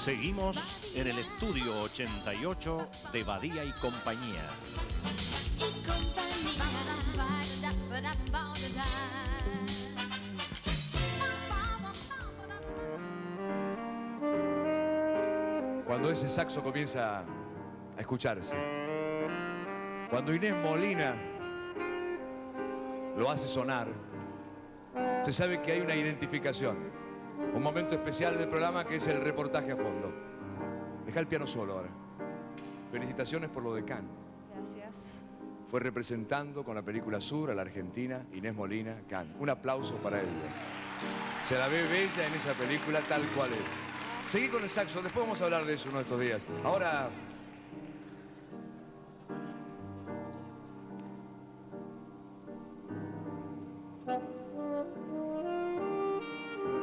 Seguimos en el estudio 88 de Badía y compañía. Cuando ese saxo comienza a escucharse, cuando Inés Molina lo hace sonar, se sabe que hay una identificación, un momento especial del programa que es el reportaje a fondo. Deja el piano solo ahora. Felicitaciones por lo de Cannes. Gracias. Fue representando con la película Sur a la Argentina, Inés Molina, Cannes. Un aplauso para ella. Se la ve bella en esa película tal cual es. Seguí con el saxo, después vamos a hablar de eso uno de estos días. Ahora...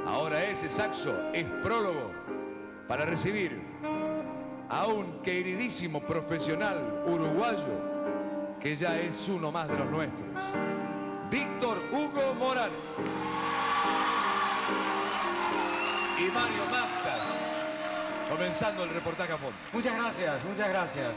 Ahora ese saxo es prólogo para recibir a un queridísimo profesional uruguayo que ya es uno más de los nuestros, Víctor Hugo Morales y Mario Mactas, comenzando el reportaje a fondo. Muchas gracias, muchas gracias.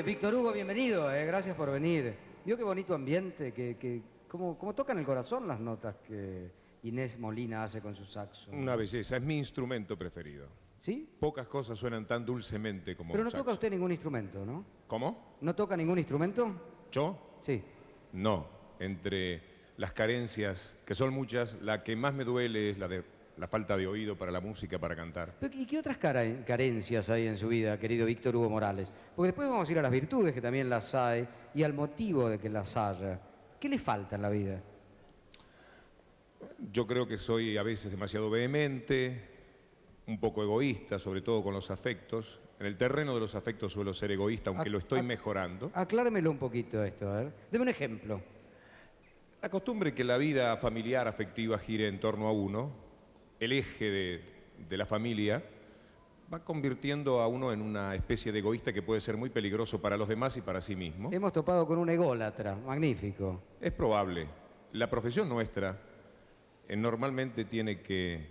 Víctor Hugo, bienvenido, gracias por venir. Vio qué bonito ambiente, cómo tocan el corazón las notas que Inés Molina hace con su saxo. Una belleza, es mi instrumento preferido. ¿Sí? Pocas cosas suenan tan dulcemente como Pero un no saxo. toca usted ningún instrumento, ¿no? ¿Cómo? ¿No toca ningún instrumento? ¿Yo? Sí. No. Entre las carencias, que son muchas, la que más me duele es la falta de oído para la música, para cantar. ¿Y qué otras carencias hay en su vida, querido Víctor Hugo Morales? Porque después vamos a ir a las virtudes, que también las hay, y al motivo de que las haya. ¿Qué le falta en la vida? Yo creo que soy a veces demasiado vehemente, un poco egoísta, sobre todo con los afectos. En el terreno de los afectos suelo ser egoísta, aunque lo estoy mejorando. Acláremelo un poquito esto, a ver. Deme un ejemplo. La costumbre que la vida familiar afectiva gire en torno a uno, el eje de la familia, va convirtiendo a uno en una especie de egoísta que puede ser muy peligroso para los demás y para sí mismo. Hemos topado con un ególatra, magnífico. Es probable. La profesión nuestra normalmente tiene que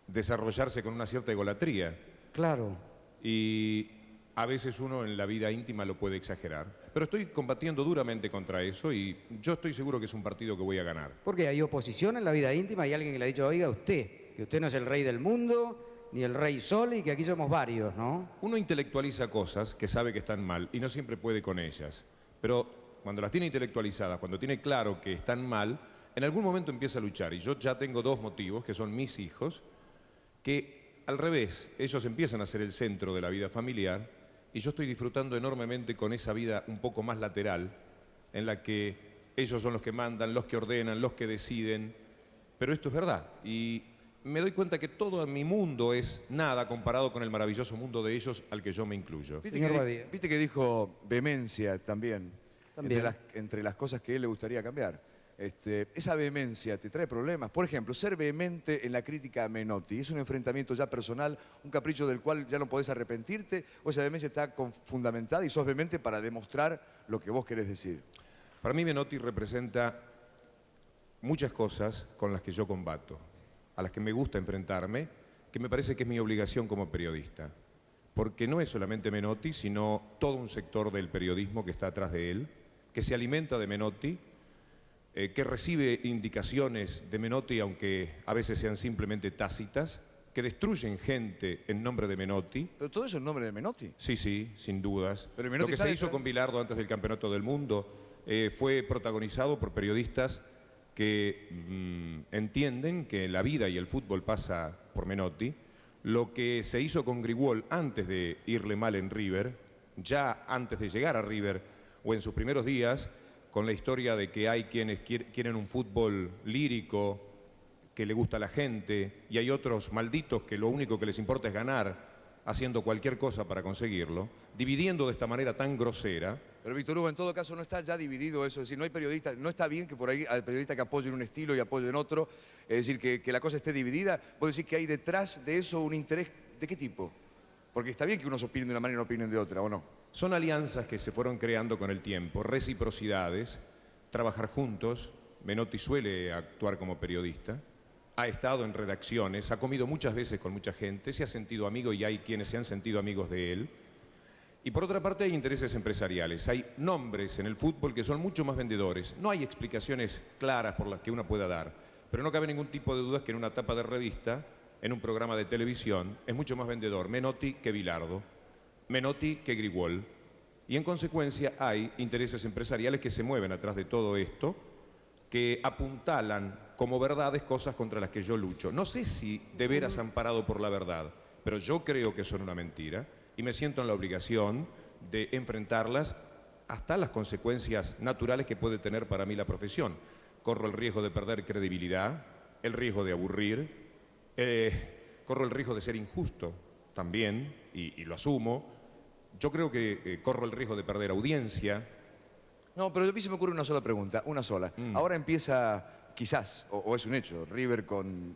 desarrollarse con una cierta egolatría. Claro. Y a veces uno en la vida íntima lo puede exagerar. Pero estoy combatiendo duramente contra eso y yo estoy seguro que es un partido que voy a ganar. Porque hay oposición en la vida íntima, hay alguien que le ha dicho, oiga, que usted no es el rey del mundo, ni el rey sol, y que aquí somos varios, ¿no? Uno intelectualiza cosas que sabe que están mal y no siempre puede con ellas. Pero cuando las tiene intelectualizadas, cuando tiene claro que están mal, en algún momento empieza a luchar. Y yo ya tengo dos motivos, que son mis hijos, que al revés, ellos empiezan a ser el centro de la vida familiar y yo estoy disfrutando enormemente con esa vida un poco más lateral, en la que ellos son los que mandan, los que ordenan, los que deciden. Pero esto es verdad y me doy cuenta que todo mi mundo es nada comparado con el maravilloso mundo de ellos al que yo me incluyo. Viste que dijo vehemencia también. Entre las cosas que a él le gustaría cambiar. Esa vehemencia te trae problemas. Por ejemplo, ser vehemente en la crítica a Menotti, ¿es un enfrentamiento ya personal, un capricho del cual ya no podés arrepentirte? ¿O esa vehemencia está fundamentada y sos vehemente para demostrar lo que vos querés decir? Para mí Menotti representa muchas cosas con las que yo combato, a las que me gusta enfrentarme, que me parece que es mi obligación como periodista. Porque no es solamente Menotti, sino todo un sector del periodismo que está atrás de él, que se alimenta de Menotti, que recibe indicaciones de Menotti, aunque a veces sean simplemente tácitas, que destruyen gente en nombre de Menotti. ¿Pero todo eso en nombre de Menotti? Sí, sí, sin dudas. Pero lo que se hizo con Bilardo antes del Campeonato del Mundo fue protagonizado por periodistas que entienden que la vida y el fútbol pasa por Menotti. Lo que se hizo con Grigol antes de irle mal en River, ya antes de llegar a River o en sus primeros días, con la historia de que hay quienes quieren un fútbol lírico, que le gusta a la gente, y hay otros malditos que lo único que les importa es ganar, haciendo cualquier cosa para conseguirlo, dividiendo de esta manera tan grosera. Pero Víctor Hugo, en todo caso no está ya dividido eso, es decir, no hay periodistas, no está bien que por ahí hay periodistas que apoyen un estilo y apoyen otro, es decir, que la cosa esté dividida. Vos decís que hay detrás de eso un interés, ¿de qué tipo? Porque está bien que unos opinen de una manera y no opinen de otra, ¿o no? Son alianzas que se fueron creando con el tiempo, reciprocidades, trabajar juntos. Menotti suele actuar como periodista, ha estado en redacciones, ha comido muchas veces con mucha gente, se ha sentido amigo y hay quienes se han sentido amigos de él. Y por otra parte hay intereses empresariales, hay nombres en el fútbol que son mucho más vendedores. No hay explicaciones claras por las que uno pueda dar, pero no cabe ningún tipo de dudas que en una tapa de revista, en un programa de televisión, es mucho más vendedor Menotti que Bilardo, Menotti que Grigol. Y en consecuencia hay intereses empresariales que se mueven atrás de todo esto, que apuntalan como verdades cosas contra las que yo lucho. No sé si de veras amparado por la verdad, pero yo creo que son una mentira y me siento en la obligación de enfrentarlas hasta las consecuencias naturales que puede tener para mí la profesión. Corro el riesgo de perder credibilidad, el riesgo de aburrir, corro el riesgo de ser injusto también, y lo asumo. Yo creo que corro el riesgo de perder audiencia. No, pero a mí se me ocurre una sola pregunta, una sola. Ahora empieza, quizás, o es un hecho, River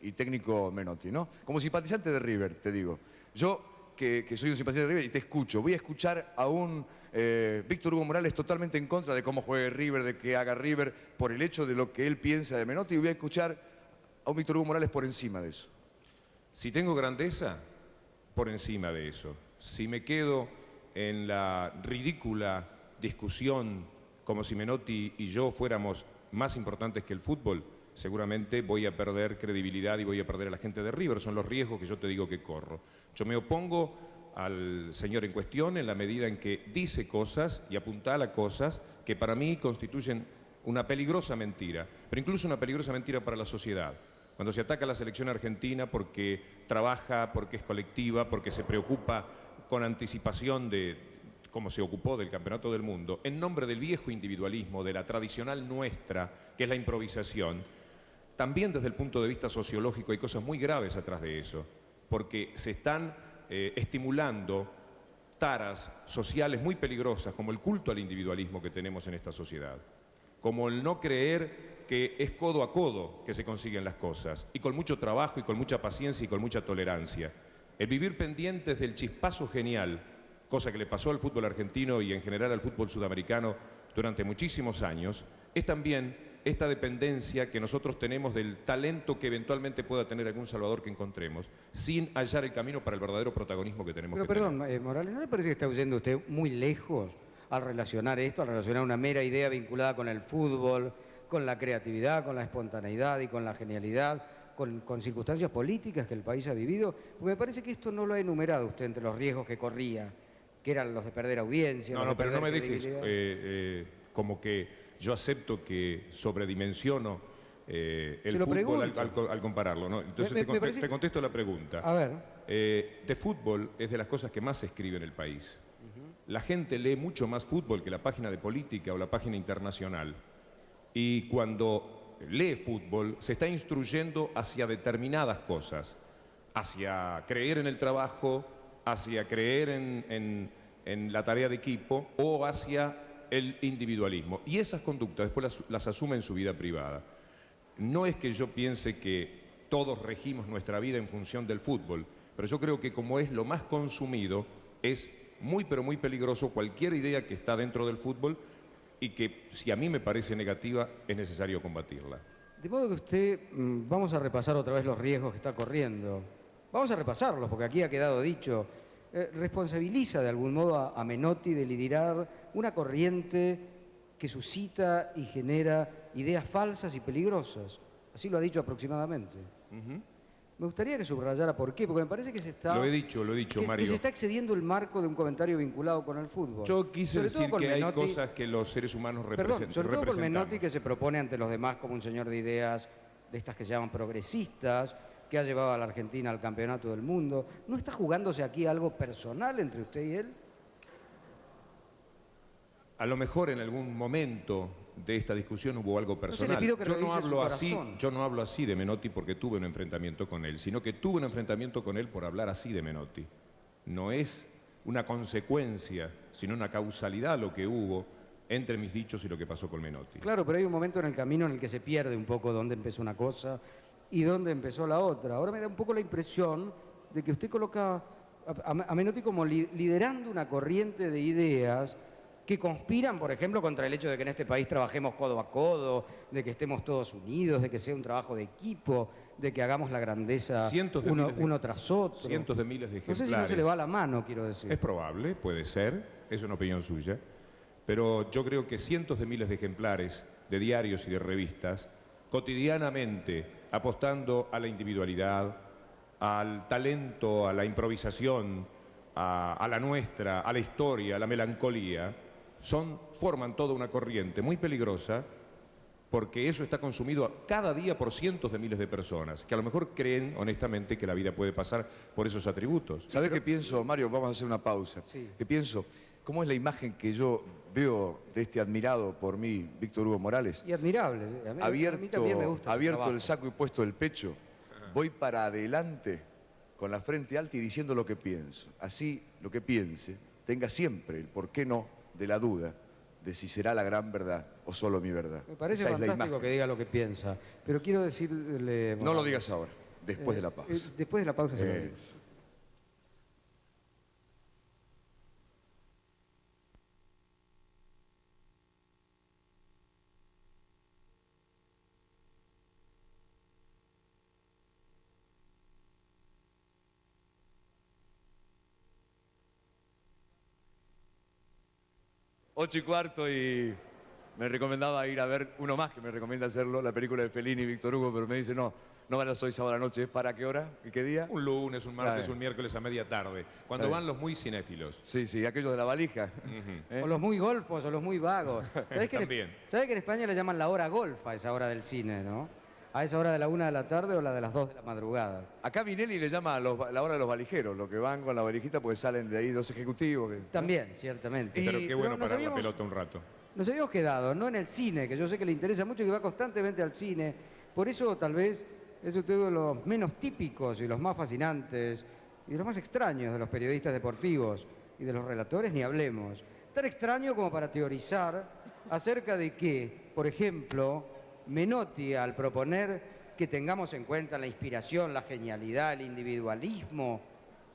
y técnico Menotti, ¿no? Como simpatizante de River, te digo. Yo, que soy un simpatizante de River y te escucho, voy a escuchar a un Víctor Hugo Morales totalmente en contra de cómo juegue River, de que haga River, por el hecho de lo que él piensa de Menotti, y voy a escuchar a un Víctor Hugo Morales por encima de eso. Si tengo grandeza, por encima de eso. Si me quedo en la ridícula discusión como si Menotti y yo fuéramos más importantes que el fútbol, seguramente voy a perder credibilidad y voy a perder a la gente de River. Son los riesgos que yo te digo que corro. Yo me opongo al señor en cuestión en la medida en que dice cosas y apuntala cosas que para mí constituyen una peligrosa mentira, pero incluso una peligrosa mentira para la sociedad. Cuando se ataca a la selección argentina porque trabaja, porque es colectiva, porque se preocupa con anticipación de como se ocupó del Campeonato del Mundo, en nombre del viejo individualismo, de la tradicional nuestra, que es la improvisación, también desde el punto de vista sociológico hay cosas muy graves atrás de eso, porque se están estimulando taras sociales muy peligrosas, como el culto al individualismo que tenemos en esta sociedad, como el no creer que es codo a codo que se consiguen las cosas, y con mucho trabajo, y con mucha paciencia, y con mucha tolerancia. El vivir pendientes del chispazo genial, cosa que le pasó al fútbol argentino y en general al fútbol sudamericano durante muchísimos años, es también esta dependencia que nosotros tenemos del talento que eventualmente pueda tener algún salvador que encontremos, sin hallar el camino para el verdadero protagonismo que tenemos que tener. Perdón, Morales, ¿no le parece que está huyendo usted muy lejos al relacionar esto, al relacionar una mera idea vinculada con el fútbol, con la creatividad, con la espontaneidad y con la genialidad, con circunstancias políticas que el país ha vivido? Porque me parece que esto no lo ha enumerado usted entre los riesgos que corría, que eran los de perder audiencia. No, pero no me dejes como que yo acepto que sobredimensiono el fútbol al compararlo, ¿no? Entonces te contesto la pregunta. A ver. De fútbol es de las cosas que más se escribe en el país. La gente lee mucho más fútbol que la página de política o la página internacional. Y cuando lee fútbol se está instruyendo hacia determinadas cosas, hacia creer en el trabajo, hacia creer en la tarea de equipo o hacia el individualismo. Y esas conductas después las asume en su vida privada. No es que yo piense que todos regimos nuestra vida en función del fútbol, pero yo creo que como es lo más consumido, es muy pero muy peligroso cualquier idea que está dentro del fútbol y que si a mí me parece negativa es necesario combatirla. De modo que usted, vamos a repasar otra vez los riesgos que está corriendo. Vamos a repasarlos porque aquí ha quedado dicho. Responsabiliza de algún modo a Menotti de liderar una corriente que suscita y genera ideas falsas y peligrosas. Así lo ha dicho aproximadamente. Me gustaría que subrayara por qué, porque me parece que se está... Lo he dicho, Mario. Que se está excediendo el marco de un comentario vinculado con el fútbol. Yo quise decir que hay cosas que los seres humanos representan. Sobre todo con Menotti, que se propone ante los demás como un señor de ideas de estas que se llaman progresistas, que ha llevado a la Argentina al campeonato del mundo. ¿No está jugándose aquí algo personal entre usted y él? A lo mejor en algún momento de esta discusión hubo algo personal. Entonces, le pido que yo no hablo así de Menotti porque tuve un enfrentamiento con él, sino que tuve un enfrentamiento con él por hablar así de Menotti. No es una consecuencia, sino una causalidad lo que hubo entre mis dichos y lo que pasó con Menotti. Claro, pero hay un momento en el camino en el que se pierde un poco dónde empezó una cosa y dónde empezó la otra. Ahora me da un poco la impresión de que usted coloca a Menotti como liderando una corriente de ideas que conspiran, por ejemplo, contra el hecho de que en este país trabajemos codo a codo, de que estemos todos unidos, de que sea un trabajo de equipo. de que hagamos la grandeza Cientos de uno, miles de- uno tras otro. Cientos de miles de No ejemplares. sé si no se le va la mano, quiero decir. Es probable, puede ser, es una opinión suya, pero yo creo que cientos de miles de ejemplares de diarios y de revistas, cotidianamente apostando a la individualidad, al talento, a la improvisación, a la nuestra, a la historia, a la melancolía, forman toda una corriente muy peligrosa, porque eso está consumido cada día por cientos de miles de personas, que a lo mejor creen honestamente que la vida puede pasar por esos atributos. ¿Sabés qué pienso, Mario? Vamos a hacer una pausa. Sí. ¿Qué pienso? ¿Cómo es la imagen que yo veo de este admirado por mí, Víctor Hugo Morales? Y admirable. A mí también me gusta su abierto trabajo. el saco y puesto el pecho, voy para adelante con la frente alta y diciendo lo que pienso. Así, lo que piense, tenga siempre el por qué no de la duda de si será la gran verdad o solo mi verdad. Me parece Esa es la fantástico imagen. que diga lo que piensa, pero quiero decirle... No lo digas ahora, después de la pausa. Después de la pausa se lo digo. Eso. Ocho y cuarto y me recomendaba ir a ver uno más que me recomienda hacerlo, la película de Fellini y Víctor Hugo, pero me dice no van a las hoy sábado a la noche, ¿es para qué hora y qué día? Un lunes, un martes, Claro. un miércoles a media tarde, cuando Claro. van los muy cinéfilos. Sí, aquellos de la valija. ¿Eh? O los muy golfos o los muy vagos. ¿Sabés También. ¿Sabés que en España le llaman la hora golf a esa hora del cine, no? A esa hora de la 1 de la tarde o la de las 2 de la madrugada. Acá Vinelli le llama a la hora de los valijeros, los que van con la valijita pues salen de ahí dos ejecutivos. También, ciertamente. Pero qué bueno nos parar la habíamos- pelota un rato. Nos habíamos quedado, no en el cine, que yo sé que le interesa mucho y que va constantemente al cine. Por eso tal vez es usted uno de los menos típicos y los más fascinantes y de los más extraños de los periodistas deportivos y de los relatores, ni hablemos. Tan extraño como para teorizar acerca de que, por ejemplo, Menotti, al proponer que tengamos en cuenta la inspiración, la genialidad, el individualismo,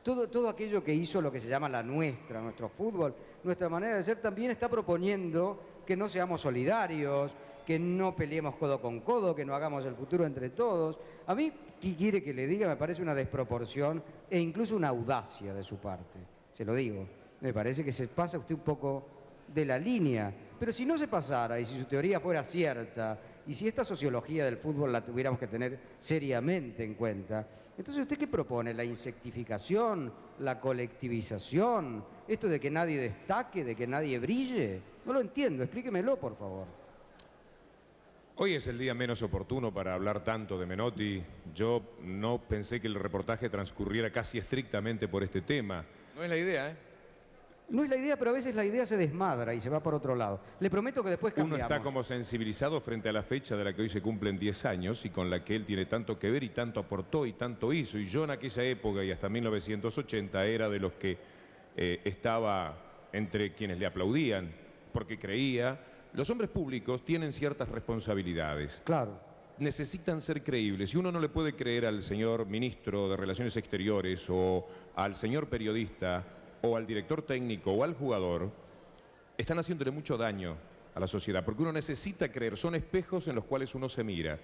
todo aquello que hizo lo que se llama la nuestra, nuestro fútbol, nuestra manera de ser, también está proponiendo que no seamos solidarios, que no peleemos codo con codo, que no hagamos el futuro entre todos. A mí, ¿qué quiere que le diga? Me parece una desproporción e incluso una audacia de su parte. Se lo digo. Me parece que se pasa usted un poco de la línea. Pero si no se pasara y si su teoría fuera cierta y si esta sociología del fútbol la tuviéramos que tener seriamente en cuenta, entonces ¿usted qué propone? ¿La insectificación? ¿La colectivización? ¿Esto de que nadie destaque, de que nadie brille? No lo entiendo, explíquemelo, por favor. Hoy es el día menos oportuno para hablar tanto de Menotti. Yo no pensé que el reportaje transcurriera casi estrictamente por este tema. No es la idea, ¿eh? No es la idea, pero a veces la idea se desmadra y se va por otro lado. Le prometo que después Uno cambiamos. está como sensibilizado frente a la fecha de la que hoy se cumplen 10 años y con la que él tiene tanto que ver y tanto aportó y tanto hizo. Y yo en aquella época y hasta 1980 era de los que estaba entre quienes le aplaudían porque creía. Los hombres públicos tienen ciertas responsabilidades. Claro. Necesitan ser creíbles. Si uno no le puede creer al señor ministro de Relaciones Exteriores o al señor periodista o al director técnico o al jugador, están haciéndole mucho daño a la sociedad, porque uno necesita creer, son espejos en los cuales uno se mira.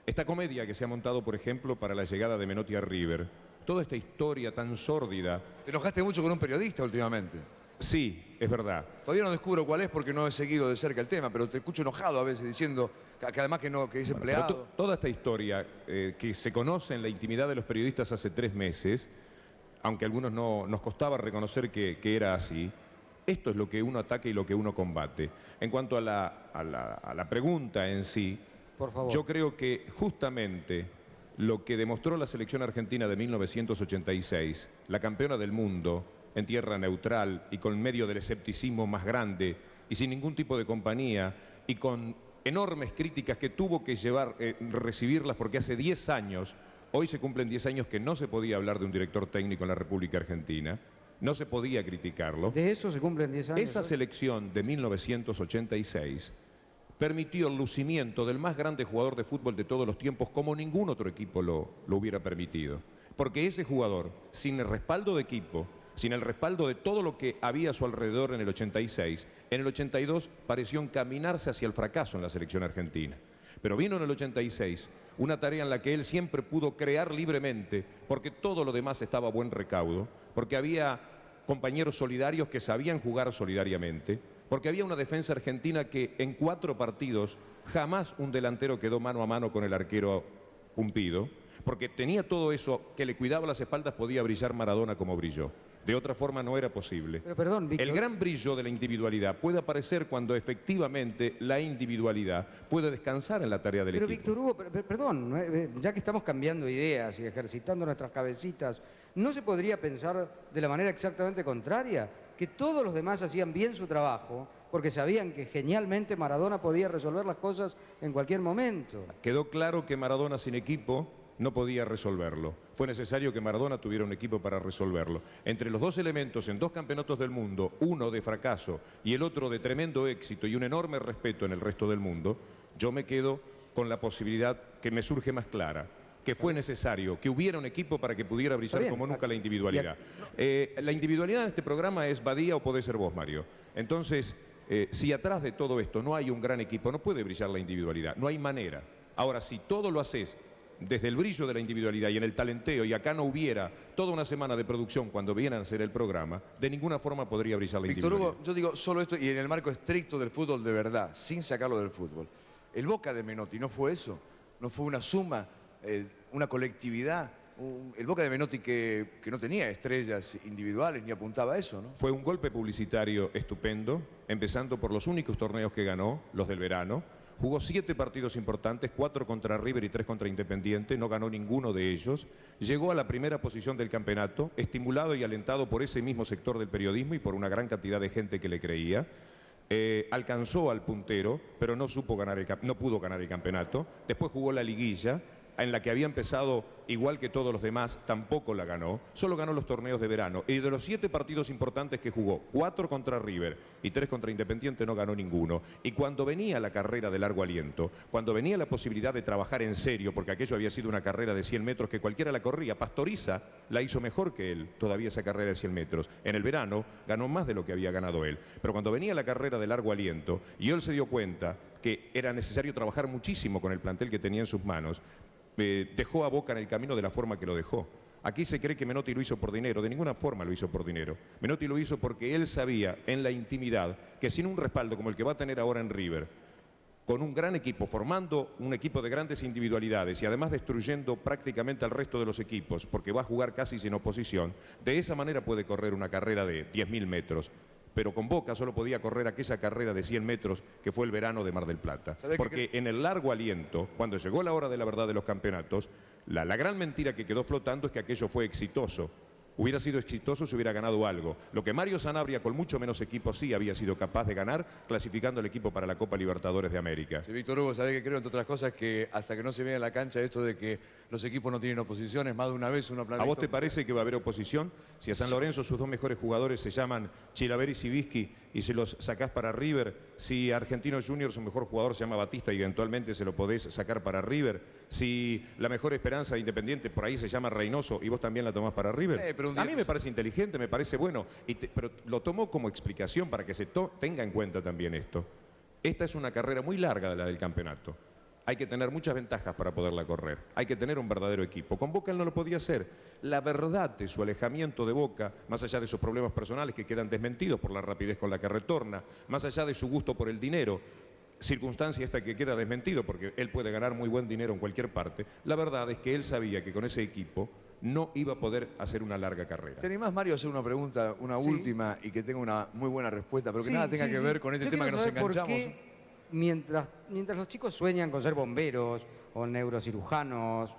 Esta comedia que se ha montado, por ejemplo, para la llegada de Menotti a River, toda esta historia tan sórdida, Te enojaste mucho con un periodista últimamente. sí, es verdad. Todavía no descubro cuál es porque no he seguido de cerca el tema, pero te escucho enojado a veces diciendo que además que no, que es Pero empleado. toda esta historia que se conoce en la intimidad de los periodistas hace 3 meses, aunque a algunos no nos costaba reconocer que era así, esto es lo que uno ataca y lo que uno combate. En cuanto a la pregunta en sí, Por favor. yo creo que justamente lo que demostró la selección argentina de 1986, la campeona del mundo, en tierra neutral y con medio del escepticismo más grande y sin ningún tipo de compañía y con enormes críticas que tuvo que recibirlas porque hace 10 años, hoy se cumplen 10 años que no se podía hablar de un director técnico en la República Argentina, no se podía criticarlo. De eso se cumplen 10 años. Esa hoy. selección de 1986 permitió el lucimiento del más grande jugador de fútbol de todos los tiempos como ningún otro equipo lo hubiera permitido. Porque ese jugador, sin el respaldo de equipo, sin el respaldo de todo lo que había a su alrededor en el 86, en el 82 pareció encaminarse hacia el fracaso en la selección argentina. Pero vino en el 86 una tarea en la que él siempre pudo crear libremente, porque todo lo demás estaba a buen recaudo, porque había compañeros solidarios que sabían jugar solidariamente, porque había una defensa argentina que en 4 partidos jamás un delantero quedó mano a mano con el arquero Pumpido, porque tenía todo eso que le cuidaba las espaldas, podía brillar Maradona como brilló. De otra forma no era posible. Pero perdón, Víctor. El gran brillo de la individualidad puede aparecer cuando efectivamente la individualidad puede descansar en la tarea del Pero equipo. Víctor Hugo, perdón, ya que estamos cambiando ideas y ejercitando nuestras cabecitas, ¿no se podría pensar de la manera exactamente contraria? Que todos los demás hacían bien su trabajo porque sabían que genialmente Maradona podía resolver las cosas en cualquier momento. Quedó claro que Maradona sin equipo no podía resolverlo. Fue necesario que Maradona tuviera un equipo para resolverlo. Entre los dos elementos en 2 campeonatos del mundo, uno de fracaso y el otro de tremendo éxito y un enorme respeto en el resto del mundo, yo me quedo con la posibilidad que me surge más clara, que fue necesario que hubiera un equipo para que pudiera brillar como nunca la individualidad. La individualidad en este programa es Badía o podés ser vos, Mario. Entonces, si atrás de todo esto no hay un gran equipo, no puede brillar la individualidad, no hay manera. Ahora, si todo lo haces desde el brillo de la individualidad y en el talenteo, y acá no hubiera toda una semana de producción cuando vienen a hacer el programa, de ninguna forma podría brillar la Víctor individualidad. Hugo, yo digo solo esto y en el marco estricto del fútbol de verdad, sin sacarlo del fútbol. El Boca de Menotti, ¿no fue eso? ¿No fue una suma, una colectividad? El Boca de Menotti que no tenía estrellas individuales ni apuntaba a eso, ¿no? Fue un golpe publicitario estupendo, empezando por los únicos torneos que ganó, los del verano. Jugó 7 partidos importantes, 4 contra River y 3 contra Independiente, no ganó ninguno de ellos. Llegó a la primera posición del campeonato, estimulado y alentado por ese mismo sector del periodismo y por una gran cantidad de gente que le creía. Alcanzó al puntero, pero no pudo ganar el campeonato. Después jugó la liguilla, en la que había empezado igual que todos los demás, tampoco la ganó. Solo ganó los torneos de verano. Y de los 7 partidos importantes que jugó, 4 contra River y 3 contra Independiente, no ganó ninguno. Y cuando venía la carrera de largo aliento, cuando venía la posibilidad de trabajar en serio, porque aquello había sido una carrera de 100 metros que cualquiera la corría, Pastoriza la hizo mejor que él, todavía esa carrera de 100 metros. En el verano ganó más de lo que había ganado él. Pero cuando venía la carrera de largo aliento, y él se dio cuenta que era necesario trabajar muchísimo con el plantel que tenía en sus manos, dejó a Boca en el camino de la forma que lo dejó. Aquí se cree que Menotti lo hizo por dinero, de ninguna forma lo hizo por dinero. Menotti lo hizo porque él sabía en la intimidad que sin un respaldo como el que va a tener ahora en River, con un gran equipo, formando un equipo de grandes individualidades y además destruyendo prácticamente al resto de los equipos, porque va a jugar casi sin oposición, de esa manera puede correr una carrera de 10.000 metros. Pero con Boca solo podía correr aquella carrera de 100 metros que fue el verano de Mar del Plata. Porque en el largo aliento, cuando llegó la hora de la verdad de los campeonatos, la gran mentira que quedó flotando es que aquello fue exitoso. Hubiera sido exitoso si hubiera ganado algo. Lo que Mario Sanabria, con mucho menos equipo, sí había sido capaz de ganar, clasificando el equipo para la Copa Libertadores de América. Sí, Víctor Hugo, ¿sabés que creo, entre otras cosas, que hasta que no se vea en la cancha esto de que los equipos no tienen oposiciones, más de una vez uno planea... ¿A vos te parece que va a haber oposición? Si a San Lorenzo sus 2 mejores jugadores se llaman Chilavert y Sibisky y se los sacás para River, si Argentinos Juniors su mejor jugador se llama Batista y eventualmente se lo podés sacar para River, si la mejor esperanza Independiente por ahí se llama Reynoso y vos también la tomás para River, a mí me parece inteligente, me parece bueno, pero lo tomo como explicación para que se tenga en cuenta también esto. Esta es una carrera muy larga la del campeonato. Hay que tener muchas ventajas para poderla correr. Hay que tener un verdadero equipo. Con Boca él no lo podía hacer. La verdad de su alejamiento de Boca, más allá de sus problemas personales que quedan desmentidos por la rapidez con la que retorna, más allá de su gusto por el dinero, circunstancia esta que queda desmentido porque él puede ganar muy buen dinero en cualquier parte, la verdad es que él sabía que con ese equipo no iba a poder hacer una larga carrera. ¿Te animás, Mario, a hacer una pregunta, una última, y que tenga una muy buena respuesta, pero que nada tenga que ver con este tema que nos enganchamos? Mientras los chicos sueñan con ser bomberos o neurocirujanos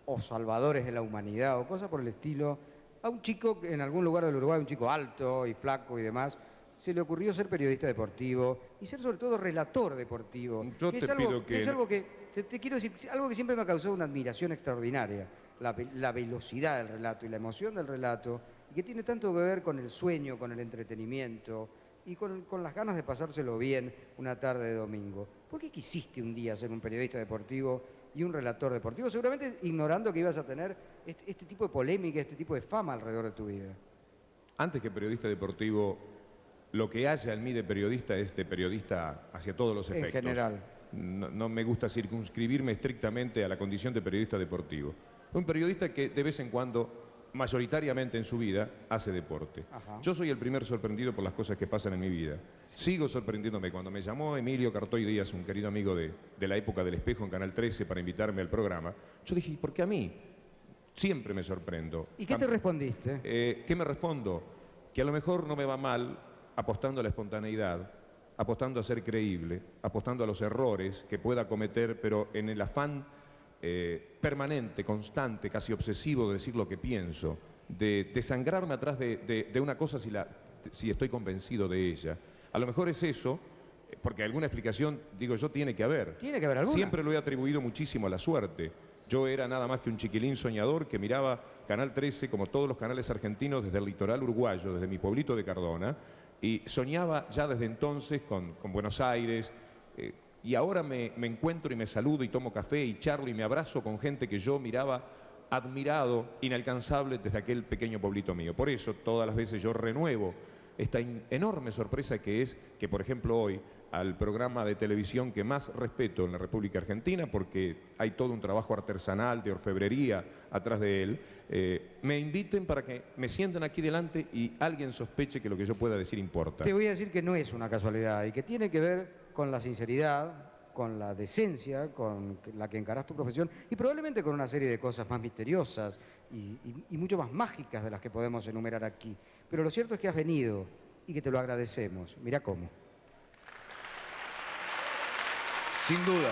o salvadores de la humanidad o cosas por el estilo, a un chico en algún lugar del Uruguay, un chico alto y flaco y demás, se le ocurrió ser periodista deportivo y ser sobre todo relator deportivo. Yo te pido que... Es algo que, te quiero decir, algo que siempre me ha causado una admiración extraordinaria, la velocidad del relato y la emoción del relato, y que tiene tanto que ver con el sueño, con el entretenimiento y con las ganas de pasárselo bien una tarde de domingo. ¿Por qué quisiste un día ser un periodista deportivo y un relator deportivo? Seguramente ignorando que ibas a tener este tipo de polémica, este tipo de fama alrededor de tu vida. Antes que periodista deportivo, lo que haya en mí de periodista es de periodista hacia todos los efectos. En general. no me gusta circunscribirme estrictamente a la condición de periodista deportivo. Un periodista que de vez en cuando, mayoritariamente en su vida, hace deporte. Ajá. Yo soy el primer sorprendido por las cosas que pasan en mi vida. Sigo sorprendiéndome. Cuando me llamó Emilio Cartoy Díaz, un querido amigo de la época del Espejo en Canal 13, para invitarme al programa, yo dije, ¿por qué a mí? Siempre me sorprendo. ¿Y qué te respondiste? ¿Qué me respondo? Que a lo mejor no me va mal apostando a la espontaneidad, apostando a ser creíble, apostando a los errores que pueda cometer, pero en el afán permanente, constante, casi obsesivo de decir lo que pienso, de desangrarme atrás de una cosa si estoy convencido de ella. A lo mejor es eso, porque alguna explicación, digo yo, tiene que haber. Tiene que haber alguna. Siempre lo he atribuido muchísimo a la suerte. Yo era nada más que un chiquilín soñador que miraba Canal 13, como todos los canales argentinos, desde el litoral uruguayo, desde mi pueblito de Cardona, y soñaba ya desde entonces con Buenos Aires, y ahora me encuentro y me saludo y tomo café y charlo y me abrazo con gente que yo miraba admirado, inalcanzable desde aquel pequeño pueblito mío. Por eso todas las veces yo renuevo esta enorme sorpresa que es que, por ejemplo, hoy al programa de televisión que más respeto en la República Argentina, porque hay todo un trabajo artesanal de orfebrería atrás de él, me inviten para que me sienten aquí delante y alguien sospeche que lo que yo pueda decir importa. Te voy a decir que no es una casualidad y que tiene que ver con la sinceridad, con la decencia con la que encarás tu profesión y probablemente con una serie de cosas más misteriosas y mucho más mágicas de las que podemos enumerar aquí. Pero lo cierto es que has venido y que te lo agradecemos. Mirá cómo. Sin duda,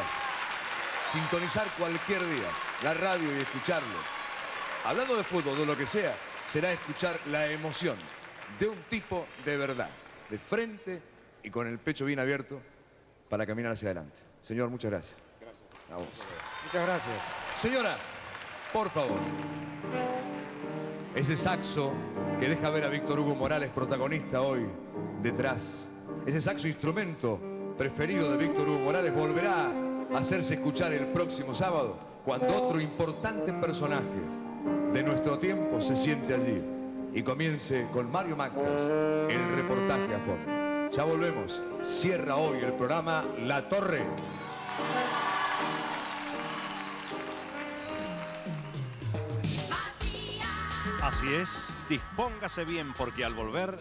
sintonizar cualquier día la radio y escucharlo. Hablando de fútbol, de lo que sea, será escuchar la emoción de un tipo de verdad, de frente y con el pecho bien abierto para caminar hacia adelante. Señor, muchas gracias. Gracias. A vos. Muchas gracias. Señora, por favor. Ese saxo que deja ver a Víctor Hugo Morales, protagonista hoy, detrás. Ese saxo instrumento preferido de Víctor Hugo Morales volverá a hacerse escuchar el próximo sábado cuando otro importante personaje de nuestro tiempo se siente allí y comience con Mario Mactas el reportaje a fondo. Ya volvemos. Cierra hoy el programa La Torre. Así es, dispóngase bien porque al volver